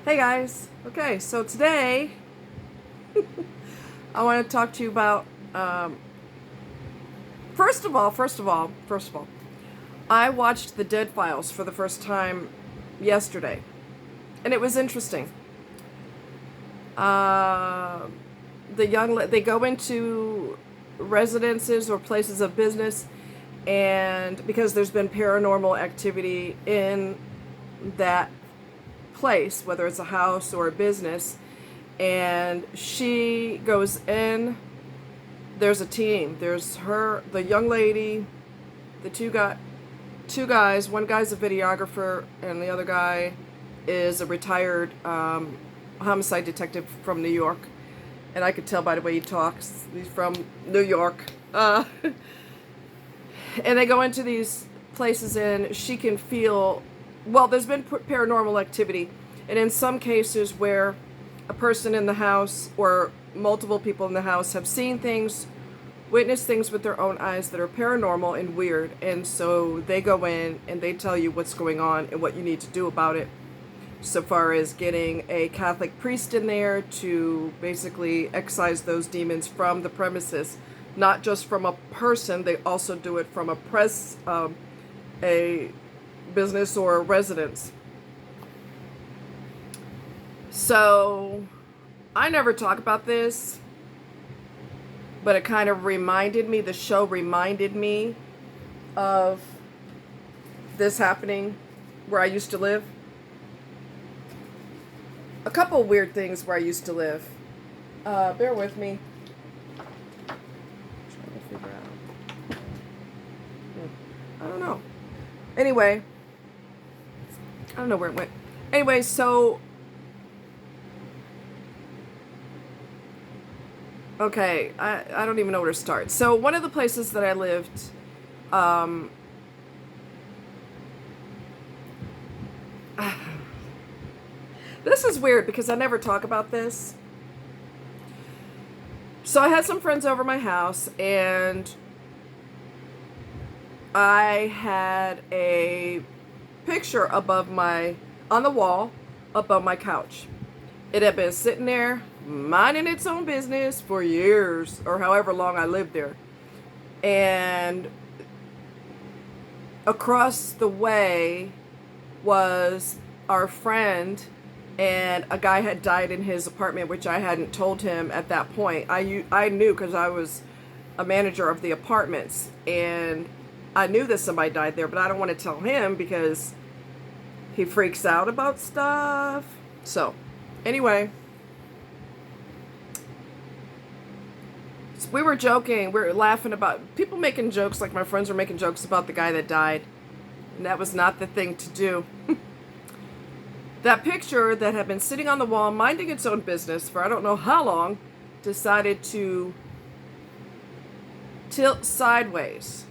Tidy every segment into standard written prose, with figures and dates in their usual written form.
Hey guys. Okay, so today I want to talk to you about first of all, I watched The Dead Files for the first time yesterday, and it was interesting. Uh, they go into residences or places of business, and because there's been paranormal activity in that place, whether it's a house or a business, and she goes in. There's a team. There's her, the young lady, the two guys. One guy's a videographer, and the other guy is a retired homicide detective from New York. And I could tell by the way he talks, he's from New York. And they go into these places, and she can feel. Well, there's been paranormal activity, and in some cases where a person in the house or multiple people in the house have seen things, witnessed things with their own eyes that are paranormal and weird, and so they go in and they tell you what's going on and what you need to do about it, so far as getting a Catholic priest in there to basically excise those demons from the premises, not just from a person. They also do it from a business or a residence. So I never talk about this, but it kind of reminded me, the show reminded me of this happening where I used to live. A couple weird things where I used to live. Bear with me. Trying to figure out. I don't know. Anyway, I don't know where it went. Anyway, so okay, I don't even know where to start. So one of the places that I lived, this is weird because I never talk about this. So I had some friends over my house, and I had a picture on the wall above my couch. It had been sitting there minding its own business for years, or however long I lived there. And across the way was our friend, and a guy had died in his apartment, which I hadn't told him at that point. I knew because I was a manager of the apartments, and I knew that somebody died there, but I don't want to tell him because he freaks out about stuff. So, anyway, we were joking, we were laughing about people making jokes, like my friends were making jokes about the guy that died, and that was not the thing to do. That picture that had been sitting on the wall, minding its own business for I don't know how long, decided to tilt sideways.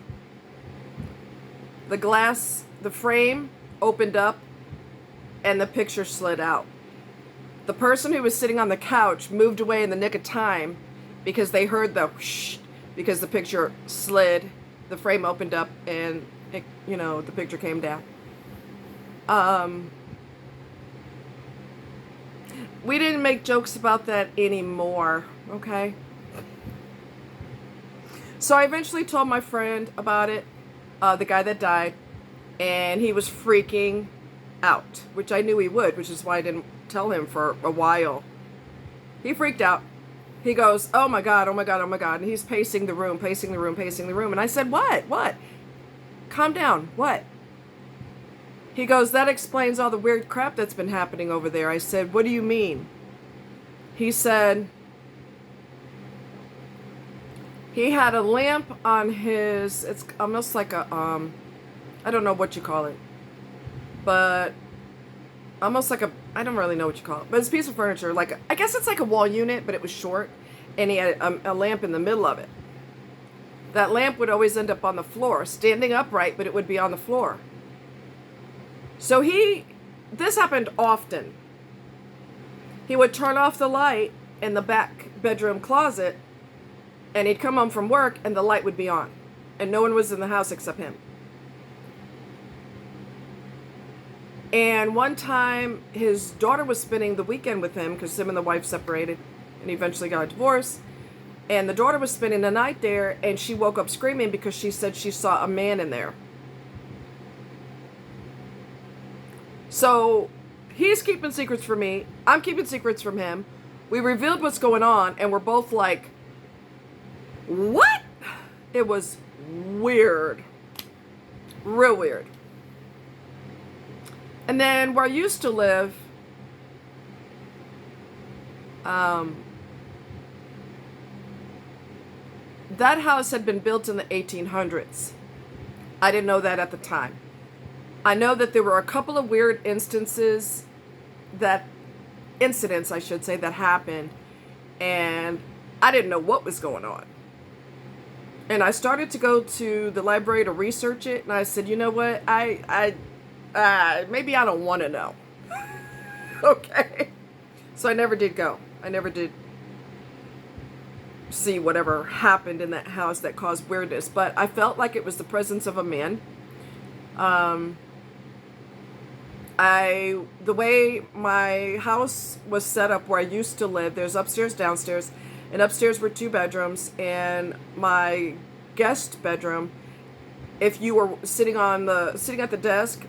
The frame opened up, and the picture slid out. The person who was sitting on the couch moved away in the nick of time because they heard the whoosh, because the picture slid, the frame opened up, and the picture came down. We didn't make jokes about that anymore, okay? So I eventually told my friend about it, the guy that died, and he was freaking out, which I knew he would, which is why I didn't tell him for a while. He freaked out. He goes, "Oh my God, oh my God, oh my God." And he's pacing the room, pacing the room, pacing the room. And I said, "What? What? Calm down. What?" He goes, "That explains all the weird crap that's been happening over there." I said, "What do you mean?" He said he had a lamp on it's almost like a, I don't know what you call it, but almost like I don't really know what you call it, but it's a piece of furniture, I guess it's like a wall unit, but it was short, and he had a lamp in the middle of it. That lamp would always end up on the floor, standing upright, but it would be on the floor. So this happened often. He would turn off the light in the back bedroom closet, and he'd come home from work, and the light would be on, and no one was in the house except him. And one time his daughter was spending the weekend with him because him and the wife separated and eventually got a divorce. And the daughter was spending the night there, and she woke up screaming because she said she saw a man in there. So he's keeping secrets from me. I'm keeping secrets from him. We revealed what's going on, and we're both like, what? It was weird. Real weird. And then where I used to live, that house had been built in the 1800s. I didn't know that at the time. I know that there were a couple of weird incidents, I should say, that happened, and I didn't know what was going on. And I started to go to the library to research it, and I said, you know what, maybe I don't want to know. Okay. So I never did go. I never did see whatever happened in that house that caused weirdness, but I felt like it was the presence of a man. The way my house was set up where I used to live, there's upstairs, downstairs, and upstairs were 2 bedrooms, and my guest bedroom, if you were sitting at the desk,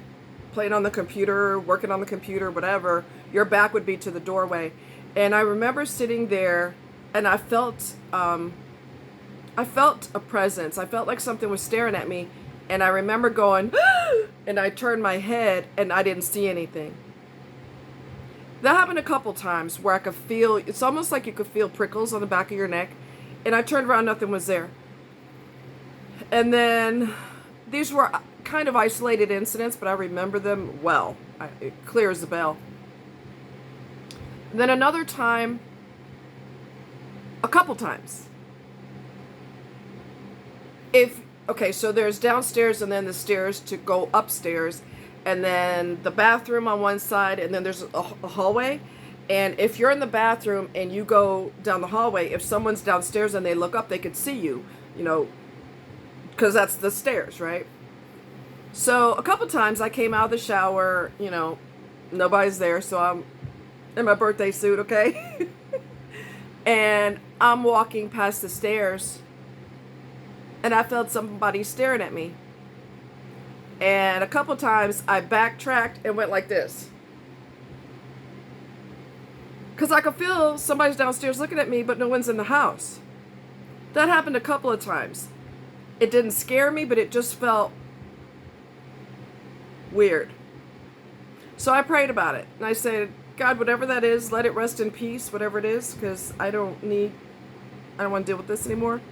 playing on the computer, working on the computer, whatever, your back would be to the doorway. And I remember sitting there, and I felt a presence. I felt like something was staring at me, and I remember going, and I turned my head, and I didn't see anything. That happened a couple times where I could feel, it's almost like you could feel prickles on the back of your neck, and I turned around, nothing was there. And then these were kind of isolated incidents, but I remember them well. It clear as a bell. And then another time, a couple times. So there's downstairs and then the stairs to go upstairs, and then the bathroom on one side, and then there's a hallway. And if you're in the bathroom and you go down the hallway, if someone's downstairs and they look up, they could see you, because that's the stairs, right? So a couple times I came out of the shower, nobody's there, so I'm in my birthday suit, okay? And I'm walking past the stairs, and I felt somebody staring at me. And a couple times I backtracked and went like this, because I could feel somebody's downstairs looking at me, but no one's in the house. That happened a couple of times. It didn't scare me, but it just felt weird. So I prayed about it, and I said, God, whatever that is, let it rest in peace, whatever it is, because I don't want to deal with this anymore.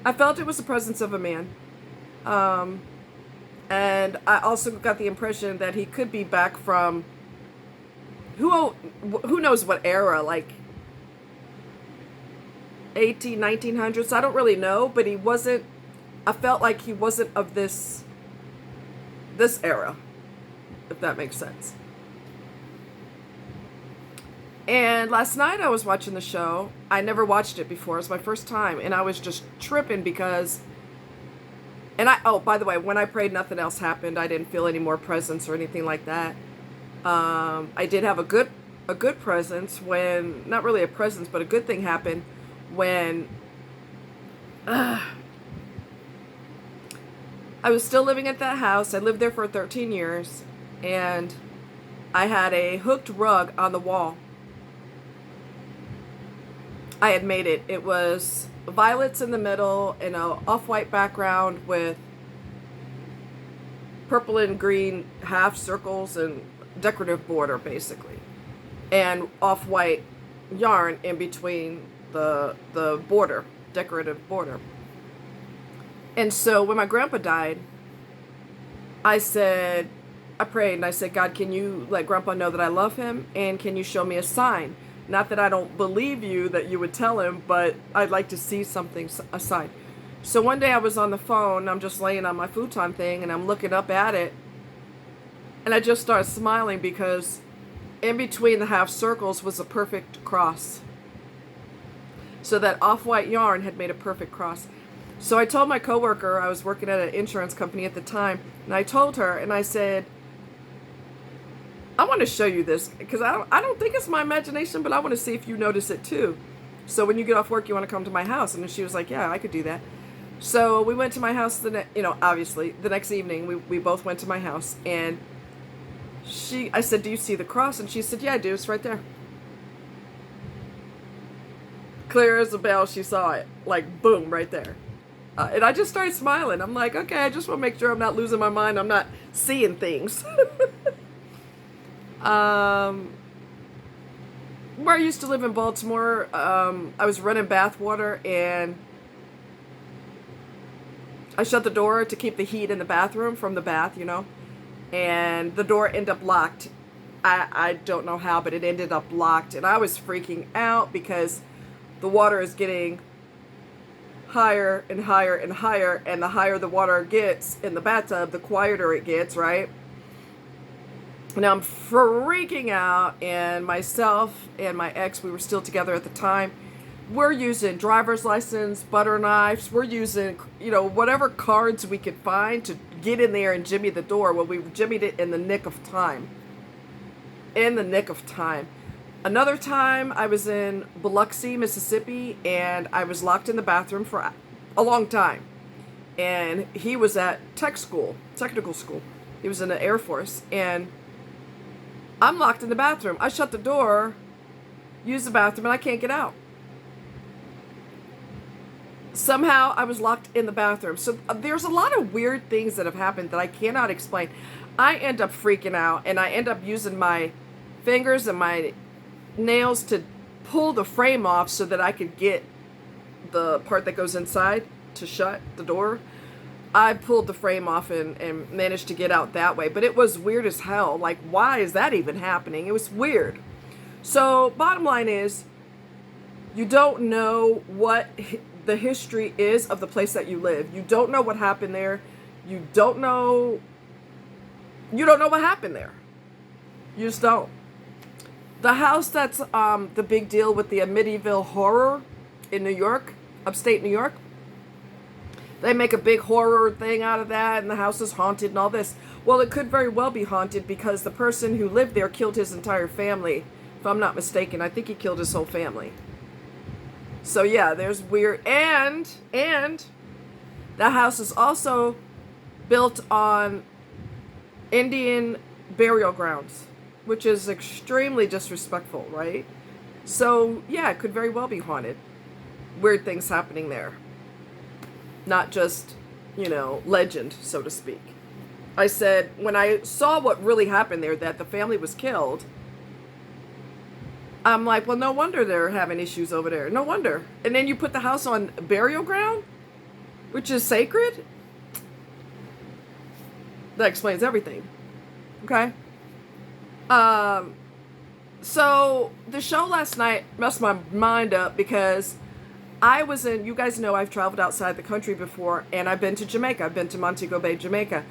I felt it was the presence of a man. And I also got the impression that he could be back from, who knows what era, like 1900s, I don't really know, but I felt like he wasn't of this era, if that makes sense. And last night I was watching the show. I never watched it before. It was my first time, and I was just tripping because, by the way, when I prayed, nothing else happened. I didn't feel any more presence or anything like that. I did have a good presence when, not really a presence, but a good thing happened when I was still living at that house. I lived there for 13 years, and I had a hooked rug on the wall. I had made it. It was violets in the middle and an off-white background with purple and green half circles and decorative border, basically. And off-white yarn in between the border, decorative border. And so when my grandpa died, I prayed and I said, God, can you let Grandpa know that I love him, and can you show me a sign? Not that I don't believe you that you would tell him, but I'd like to see something, a sign. So one day I was on the phone, I'm just laying on my futon thing, and I'm looking up at it, and I just started smiling because in between the half circles was a perfect cross. So that off-white yarn had made a perfect cross. So I told my coworker, I was working at an insurance company at the time, and I told her, and I said, I want to show you this because I don't think it's my imagination, but I want to see if you notice it too. So when you get off work, you want to come to my house. And she was like, yeah, I could do that. So we went to my house obviously the next evening we both went to my house, and I said, do you see the cross? And she said, yeah, I do. It's right there. Clear as a bell, she saw it. Like, boom, right there. And I just started smiling. I'm like, okay, I just want to make sure I'm not losing my mind. I'm not seeing things. Where I used to live in Baltimore, I was running bath water, and I shut the door to keep the heat in the bathroom from the bath, and the door ended up locked. I don't know how, but it ended up locked, and I was freaking out because the water is getting higher and higher and higher, and the higher the water gets in the bathtub, the quieter it gets, right? Now I'm freaking out, and myself and my ex, we were still together at the time. We're using driver's license, butter knives. We're using, whatever cards we could find to get in there and jimmy the door. Well, we jimmied it in the nick of time. In the nick of time. Another time, I was in Biloxi, Mississippi, and I was locked in the bathroom for a long time. And he was at technical school. He was in the Air Force, and I'm locked in the bathroom. I shut the door, use the bathroom, and I can't get out. Somehow I was locked in the bathroom. So there's a lot of weird things that have happened that I cannot explain. I end up freaking out, and I end up using my fingers and my nails to pull the frame off so that I could get the part that goes inside to shut the door. I pulled the frame off and managed to get out that way. But it was weird as hell. Like, why is that even happening? It was weird. So bottom line is, you don't know what the history is of the place that you live. You don't know what happened there. You don't know what happened there. You just don't. The house that's the big deal with the Amityville horror in New York, upstate New York, they make a big horror thing out of that, and the house is haunted and all this. Well, it could very well be haunted because the person who lived there killed his entire family. If I'm not mistaken, I think he killed his whole family. So yeah, there's weird, and the house is also built on Indian burial grounds, which is extremely disrespectful, right? So yeah, it could very well be haunted. Weird things happening there. Not just, legend, so to speak. I said, when I saw what really happened there, that the family was killed, I'm like, well, no wonder they're having issues over there. No wonder. And then you put the house on burial ground, which is sacred. That explains everything. Okay? So the show last night messed my mind up because you guys know I've traveled outside the country before, and I've been to Jamaica. I've been to Montego Bay, Jamaica.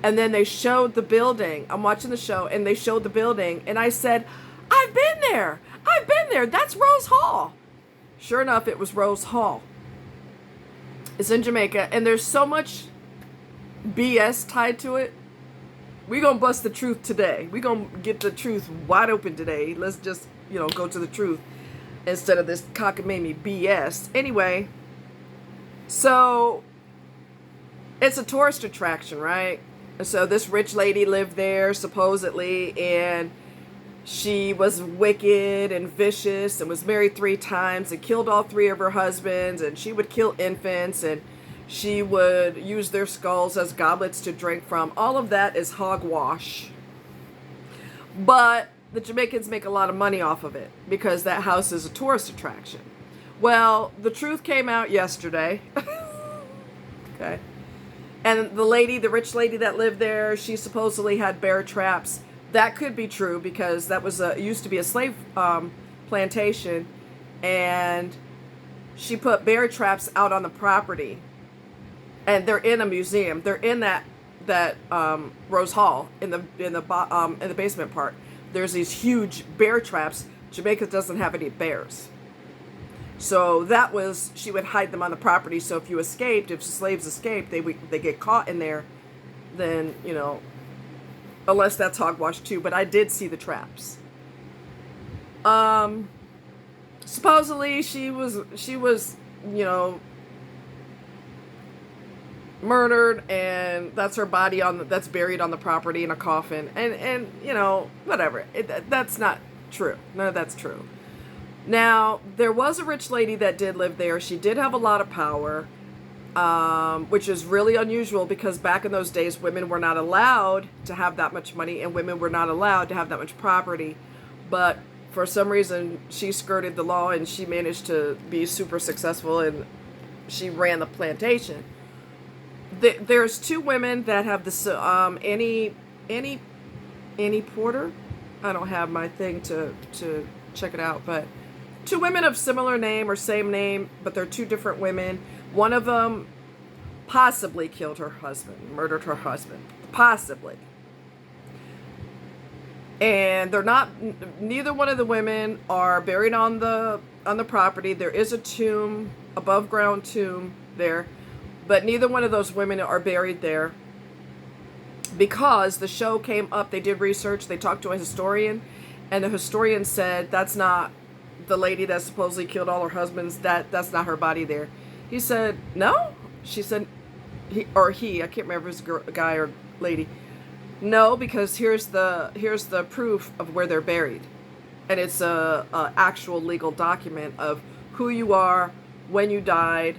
And then they showed the building. I'm watching the show, and they showed the building, and I said, I've been there. I've been there. That's Rose Hall. Sure enough, it was Rose Hall. It's in Jamaica, and there's so much BS tied to it. We're going to bust the truth today. We're going to get the truth wide open today. Let's just, go to the truth instead of this cockamamie BS. Anyway, so it's a tourist attraction, right? So this rich lady lived there, supposedly, and she was wicked and vicious and was married 3 times and killed all 3 of her husbands, and she would kill infants, and she would use their skulls as goblets to drink from. All of that is hogwash. But the Jamaicans make a lot of money off of it because that house is a tourist attraction. Well, the truth came out yesterday. Okay. And the rich lady that lived there, she supposedly had bear traps. That could be true because that was used to be a slave plantation, and she put bear traps out on the property. And they're in a museum. They're in that Rose Hall in the basement part. There's these huge bear traps. Jamaica doesn't have any bears, so she would hide them on the property. So if slaves escaped, they get caught in there, then unless that's hogwash too, but I did see the traps. Um, Supposedly she was, you know, murdered, and that's her body that's buried on the property in a coffin, and you know, whatever. That's not true. None of that's true. Now, there was a rich lady that did live there. She did have a lot of power, which is really unusual because back in those days, women were not allowed to have that much money and women were not allowed to have that much property. But for some reason, she skirted the law and she managed to be super successful, and she ran the plantation. There's two women that have this, Annie Porter. I don't have my thing to check it out, but two women of similar name or same name, but they're two different women. One of them possibly killed her husband, murdered her husband, possibly. And they're not. Neither one of the women are buried on the property. There is a tomb, above ground tomb there, but neither one of those women are buried there because the show came up. They did research. They talked to a historian, and the historian said that's not the lady that supposedly killed all her husbands. That's not her body there. He said no. She said he. I can't remember if it was a guy or lady. No, because here's the proof of where they're buried, and it's a actual legal document of who you are, when you died,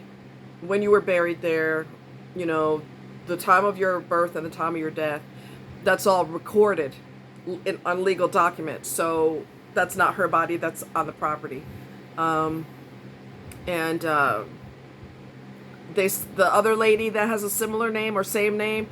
when you were buried there, you know, the time of your birth and the time of your death. That's all recorded on legal documents. So that's not her body. That's on the property, and the other lady that has a similar name or same name.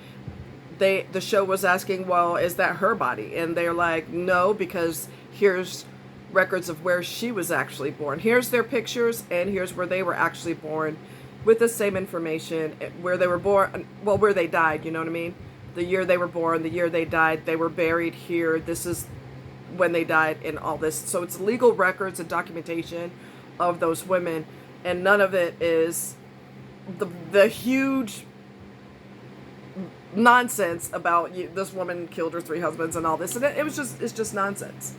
The show was asking, well, is that her body? And they're like, no, because here's records of where she was actually born. Here's their pictures, and here's where they were actually born with the same information, where they were born, well, where they died, you know what I mean? The year they were born, the year they died, they were buried here. This is when they died and all this. So it's legal records and documentation of those women, and none of it is the huge nonsense about this woman killed her 3 husbands and all this, and it's just nonsense.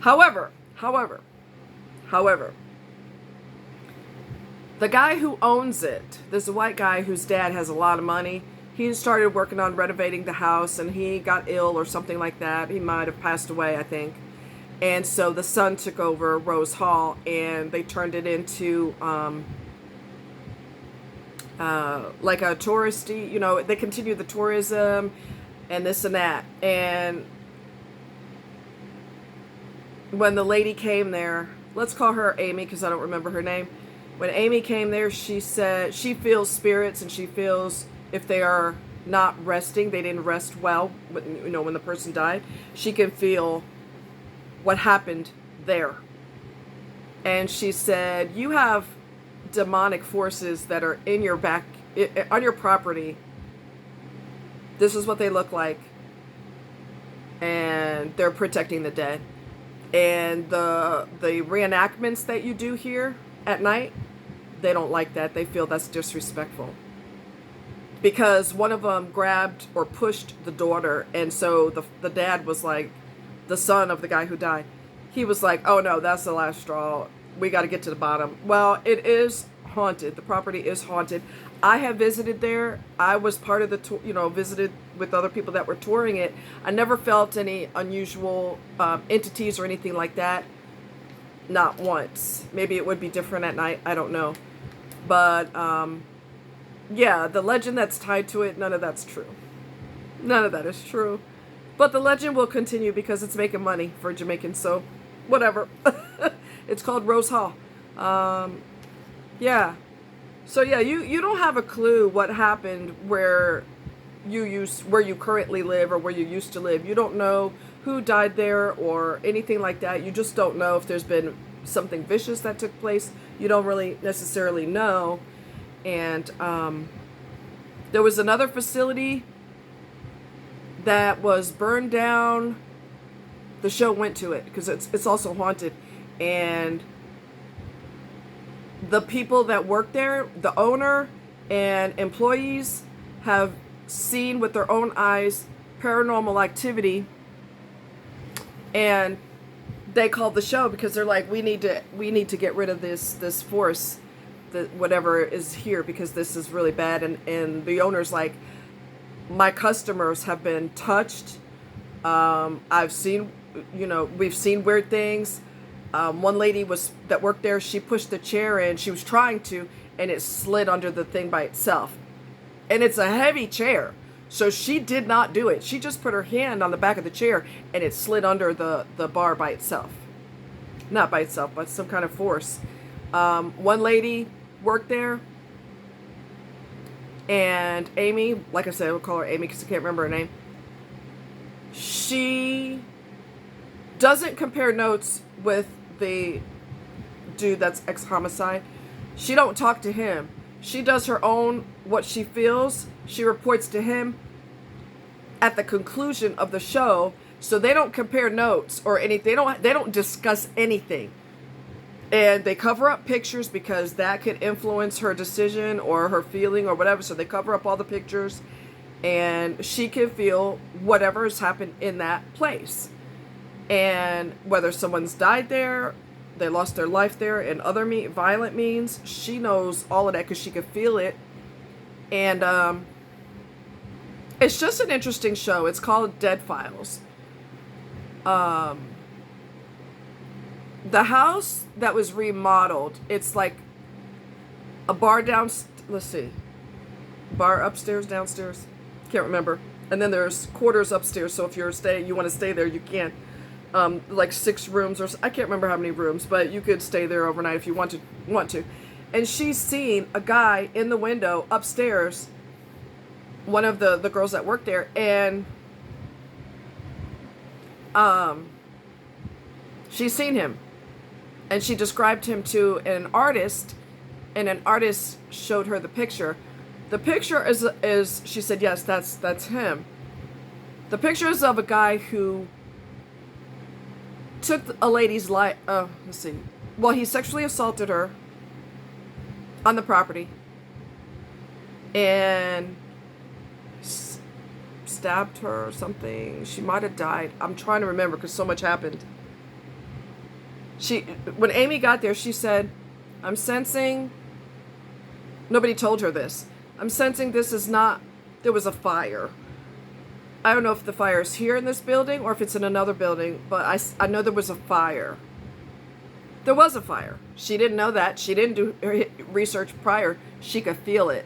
However, the guy who owns it, there's a white guy whose dad has a lot of money. He started working on renovating the house, and he got ill or something like that. He might have passed away, I think. And so the son took over Rose Hall, and they turned it into like a touristy, you know, they continue the tourism and this and that. And when the lady came there, let's call her Amy because I don't remember her name. When Amy came there, she said she feels spirits, and she feels if they are not resting, they didn't rest well, you know, when the person died, she can feel what happened there. And she said, you have demonic forces that are in your back, on your property. This is what they look like, and they're protecting the dead. And the reenactments that you do here at night, they don't like that. They feel that's disrespectful because one of them grabbed or pushed the daughter, and so the dad was like, the son of the guy who died, he was like, oh no, that's the last straw. We got to get to the bottom. Well, it is haunted. The property is haunted. I have visited there. I was part of the tour, you know, visited with other people that were touring it. I never felt any unusual entities or anything like that. Not once. Maybe it would be different at night. I don't know. But, yeah, the legend that's tied to it, none of that's true. None of that is true. But the legend will continue because it's making money for Jamaicans, so whatever. It's called Rose Hall. Yeah. So yeah, you don't have a clue what happened where you currently live or where you used to live. You don't know who died there or anything like that. You just don't know if there's been something vicious that took place. You don't really necessarily know. And there was another facility that was burned down. The show went to it because it's also haunted, and the people that work there, the owner and employees, have seen with their own eyes paranormal activity, and they called the show because they're like, we need to get rid of this force, that whatever is here, because this is really bad. And the owner's like, my customers have been touched. I've seen, we've seen weird things. One lady that worked there, she pushed the chair in, she was trying to, and it slid under the thing by itself. And it's a heavy chair, so she did not do it. She just put her hand on the back of the chair, and it slid under the bar by itself. Not by itself, but some kind of force. One lady worked there, and Amy, like I said, we'll call her Amy because I can't remember her name. She doesn't compare notes with the dude that's ex-homicide. She don't talk to him. She does her own, what she feels. She reports to him at the conclusion of the show. So they don't compare notes or anything. They don't discuss anything. And they cover up pictures because that could influence her decision or her feeling or whatever. So they cover up all the pictures, and she can feel whatever has happened in that place. And whether someone's died there, they lost their life there, and other violent means, she knows all of that because she can feel it. And it's just an interesting show. It's called Dead Files. The house that was remodeled, it's like a bar bar upstairs, downstairs, can't remember. And then there's quarters upstairs, so if you want to stay there, you can. Like 6 rooms, or I can't remember how many rooms, but you could stay there overnight if you want to. And she's seen a guy in the window upstairs, one of the girls that work there, and she's seen him, and she described him to an artist, and an artist showed her the picture. The picture is she said, yes, that's him. The picture is of a guy who took a lady's life. Let's see. Well, he sexually assaulted her on the property and stabbed her or something. She might have died. I'm trying to remember because so much happened. When Amy got there, she said, I'm sensing, nobody told her this, I'm sensing this is not, there was a fire. I don't know if the fire is here in this building or if it's in another building, but I know there was a fire. There was a fire. She didn't know that. She didn't do her research prior. She could feel it.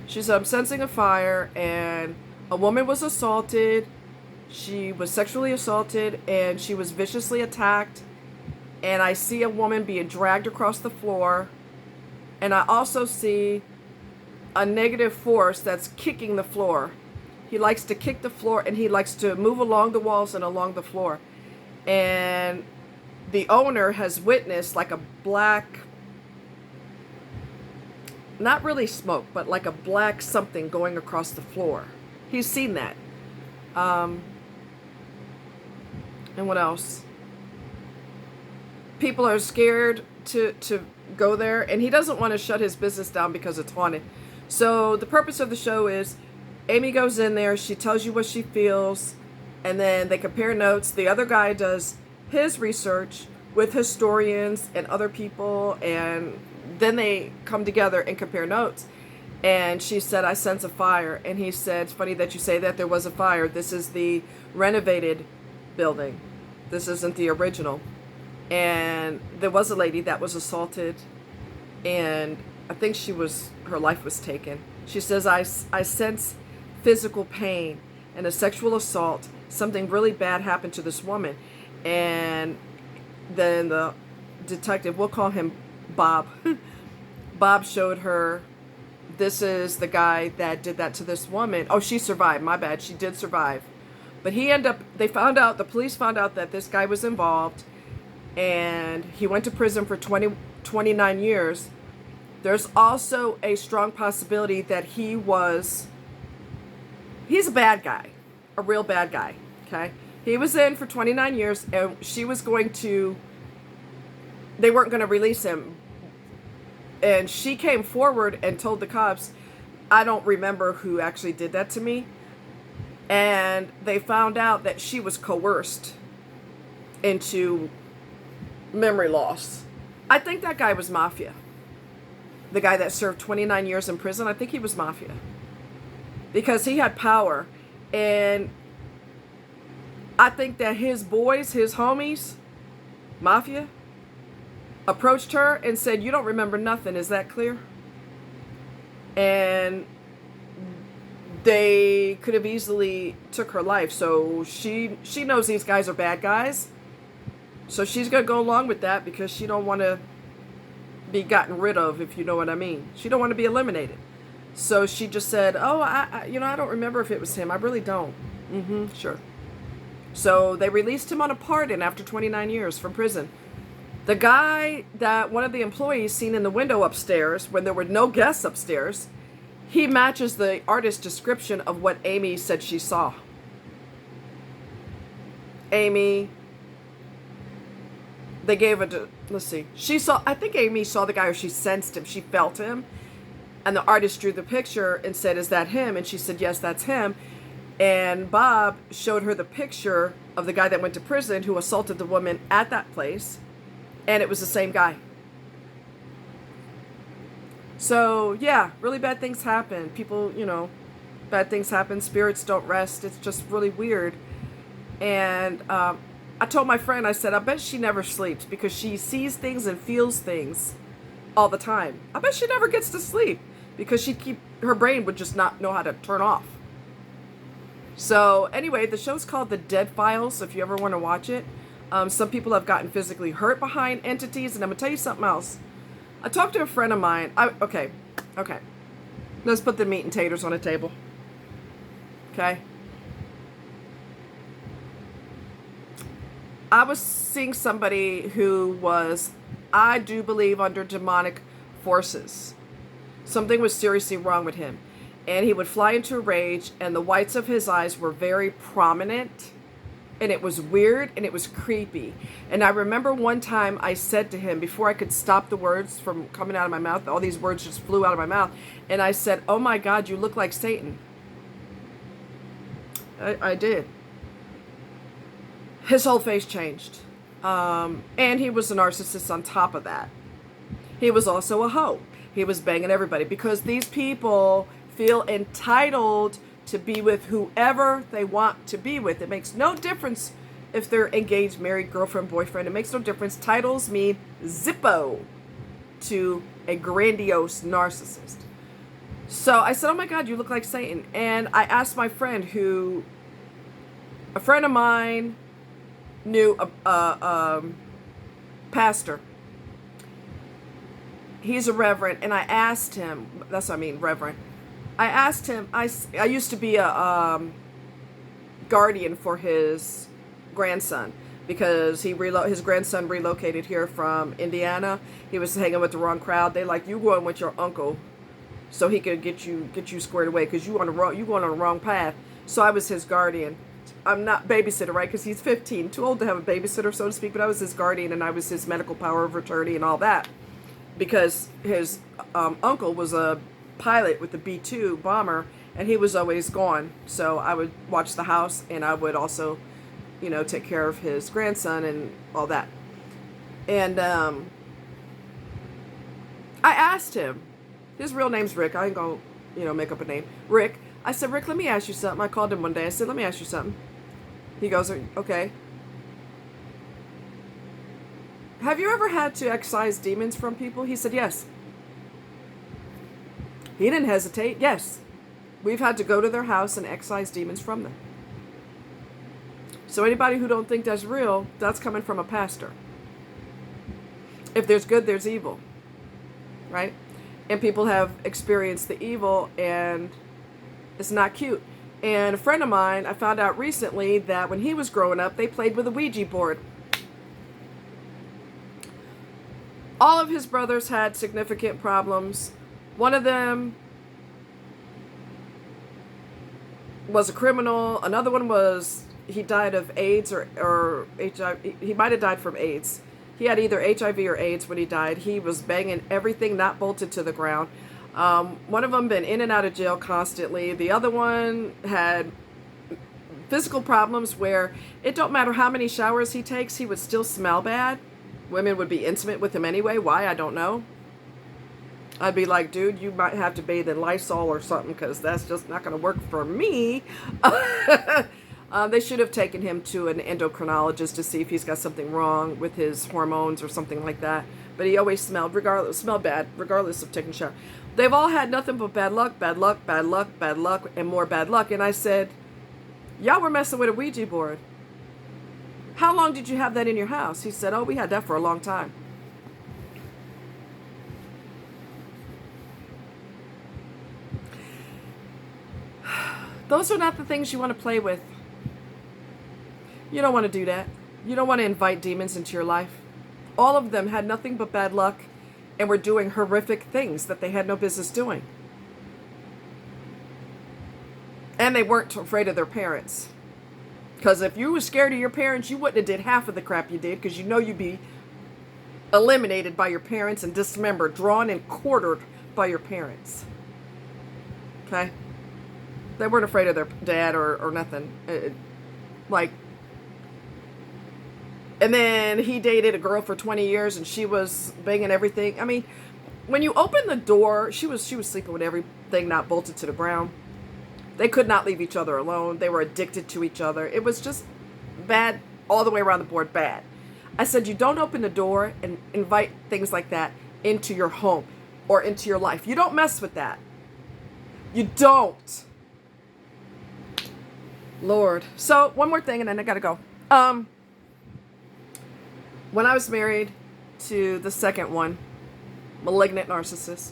She said, I'm sensing a fire, and a woman was assaulted. She was sexually assaulted, and she was viciously attacked. And I see a woman being dragged across the floor. And I also see a negative force that's kicking the floor. He likes to kick the floor, and he likes to move along the walls and along the floor. And the owner has witnessed like a black, not really smoke, but like a black something going across the floor. He's seen that. And what else? People are scared to go there, and he doesn't want to shut his business down because it's haunted. So the purpose of the show is Amy goes in there, she tells you what she feels, and then they compare notes. The other guy does his research with historians and other people, and then they come together and compare notes. And she said, I sense a fire. And he said, it's funny that you say that, there was a fire. This is the renovated building. This isn't the original. And there was a lady that was assaulted, and I think her life was taken. She says, I sense physical pain and a sexual assault. Something really bad happened to this woman. And then the detective, we'll call him Bob. Bob showed her, this is the guy that did that to this woman. Oh, she survived. My bad. She did survive. But the police found out that this guy was involved, and he went to prison for 29 years. There's also a strong possibility that he's a bad guy, a real bad guy, okay? He was in for 29 years, and they weren't going to release him. And she came forward and told the cops, I don't remember who actually did that to me. And they found out that she was coerced into memory loss. I think that guy was mafia. The guy that served 29 years in prison, I think he was mafia. Because he had power. And I think that his boys, his homies, mafia, approached her and said, "You don't remember nothing, is that clear?" And they could have easily took her life. So she knows these guys are bad guys. So she's going to go along with that because she don't want to be gotten rid of, if you know what I mean. She don't want to be eliminated. So she just said, "Oh, I don't remember if it was him. I really don't." Sure. So they released him on a pardon after 29 years from prison. The guy that one of the employees seen in the window upstairs, when there were no guests upstairs, he matches the artist's description of what Amy said she saw. Amy, they gave it, let's see. I think Amy saw the guy, or she sensed him. She felt him. And the artist drew the picture and said, "Is that him?" And she said, "Yes, that's him." And Bob showed her the picture of the guy that went to prison who assaulted the woman at that place. And it was the same guy. So, yeah, really bad things happen. People, bad things happen. Spirits don't rest. It's just really weird. And I told my friend, I said, "I bet she never sleeps because she sees things and feels things all the time. I bet she never gets to sleep because her brain would just not know how to turn off." So anyway, the show's called The Dead Files, if you ever want to watch it. Some people have gotten physically hurt behind entities, and I'm going to tell you something else. I talked to a friend of mine. Okay. Let's put the meat and taters on the table. Okay. I was seeing somebody who was, I do believe, under demonic forces. Something was seriously wrong with him. And he would fly into a rage, and the whites of his eyes were very prominent. And it was weird, and it was creepy. And I remember one time I said to him, before I could stop the words from coming out of my mouth, all these words just flew out of my mouth. And I said, "Oh my God, you look like Satan." I did. His whole face changed. And he was a narcissist on top of that. He was also a hoe. He was banging everybody because these people feel entitled to be with whoever they want to be with. It makes no difference if they're engaged, married, girlfriend, boyfriend. It makes no difference. Titles mean zippo to a grandiose narcissist. So I said, "Oh my God, you look like Satan." And I asked my friend a friend of mine knew a pastor. He's a reverend. And I asked him, that's what I mean, reverend. I asked him, I used to be a guardian for his grandson because his grandson relocated here from Indiana. He was hanging with the wrong crowd. They like, "You going with your uncle so he could get you squared away because you going on the wrong path." So I was his guardian. I'm not babysitter, right? Because he's 15, too old to have a babysitter, so to speak. But I was his guardian, and I was his medical power of attorney and all that because his uncle was a pilot with the B-2 bomber, and he was always gone. So I would watch the house, and I would also, take care of his grandson and all that. And I asked him, his real name's Rick. I ain't gonna, make up a name. Rick. I said, "Rick, let me ask you something." I called him one day. I said, "Let me ask you something." He goes, "Okay. Have you ever had to excise demons from people?" He said, "Yes." He didn't hesitate. "Yes. We've had to go to their house and excise demons from them." So anybody who don't think that's real, that's coming from a pastor. If there's good, there's evil. Right? And people have experienced the evil, and it's not cute. And a friend of mine, I found out recently that when he was growing up, they played with a Ouija board. All of his brothers had significant problems. One of them was a criminal. Another one was, he died of AIDS or HIV. He might have died from AIDS. He had either HIV or AIDS when he died. He was banging everything not bolted to the ground. One of them been in and out of jail constantly. The other one had physical problems where it don't matter how many showers he takes, he would still smell bad. Women would be intimate with him anyway. Why? I don't know. I'd be like, dude, you might have to bathe in Lysol or something because that's just not going to work for me. They should have taken him to an endocrinologist to see if he's got something wrong with his hormones or something like that. But he always smelled bad, regardless of taking a shower. They've all had nothing but bad luck, bad luck, bad luck, bad luck, and more bad luck. And I said, y'all were messing with a Ouija board. How long did you have that in your house? He said, oh, we had that for a long time. Those are not the things you want to play with. You don't want to do that. You don't want to invite demons into your life. All of them had nothing but bad luck and were doing horrific things that they had no business doing. And they weren't afraid of their parents. Because if you were scared of your parents, you wouldn't have did half of the crap you did, because you know you'd be eliminated by your parents and dismembered, drawn and quartered by your parents. Okay? They weren't afraid of their dad or nothing. And then he dated a girl for 20 years and she was banging everything. I mean, when you open the door, she was sleeping with everything not bolted to the ground. They could not leave each other alone. They were addicted to each other. It was just bad all the way around the board, bad. I said, you don't open the door and invite things like that into your home or into your life. You don't mess with that. You don't. Lord. So one more thing and then I gotta go. When I was married to the second one, malignant narcissist,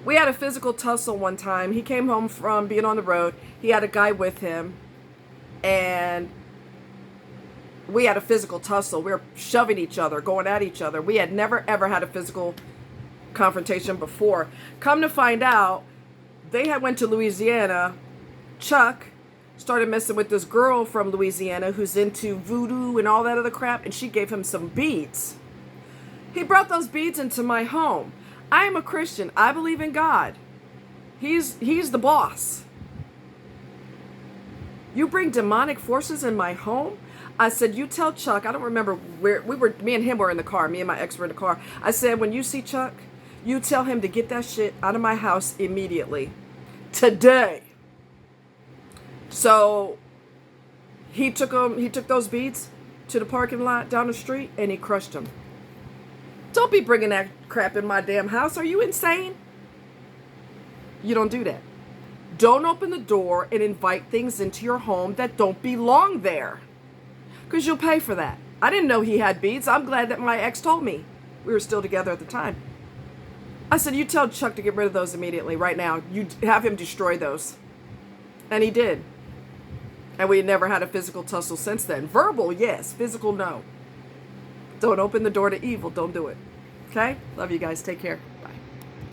we had a physical tussle one time. He came home from being on the road. He had a guy with him and we had a physical tussle. We were shoving each other, going at each other. We had never ever had a physical confrontation before. Come to find out, they had went to Louisiana. Chuck started messing with this girl from Louisiana who's into voodoo and all that other crap, and she gave him some beads. He brought those beads into my home. I am a Christian. I believe in God. He's the boss. You bring demonic forces in my home? I said, you tell Chuck, I don't remember where, me and him were in the car, me and my ex were in the car. I said, when you see Chuck, you tell him to get that shit out of my house immediately. Today. So he took those beads to the parking lot down the street and he crushed them. Don't be bringing that crap in my damn house. Are you insane? You don't do that. Don't open the door and invite things into your home that don't belong there. Because you'll pay for that. I didn't know he had beads. I'm glad that my ex told me. We were still together at the time. I said, you tell Chuck to get rid of those immediately, right now. You have him destroy those. And he did. And we never had a physical tussle since then. Verbal, yes. Physical, no. Don't open the door to evil. Don't do it. Okay? Love you guys. Take care. Bye.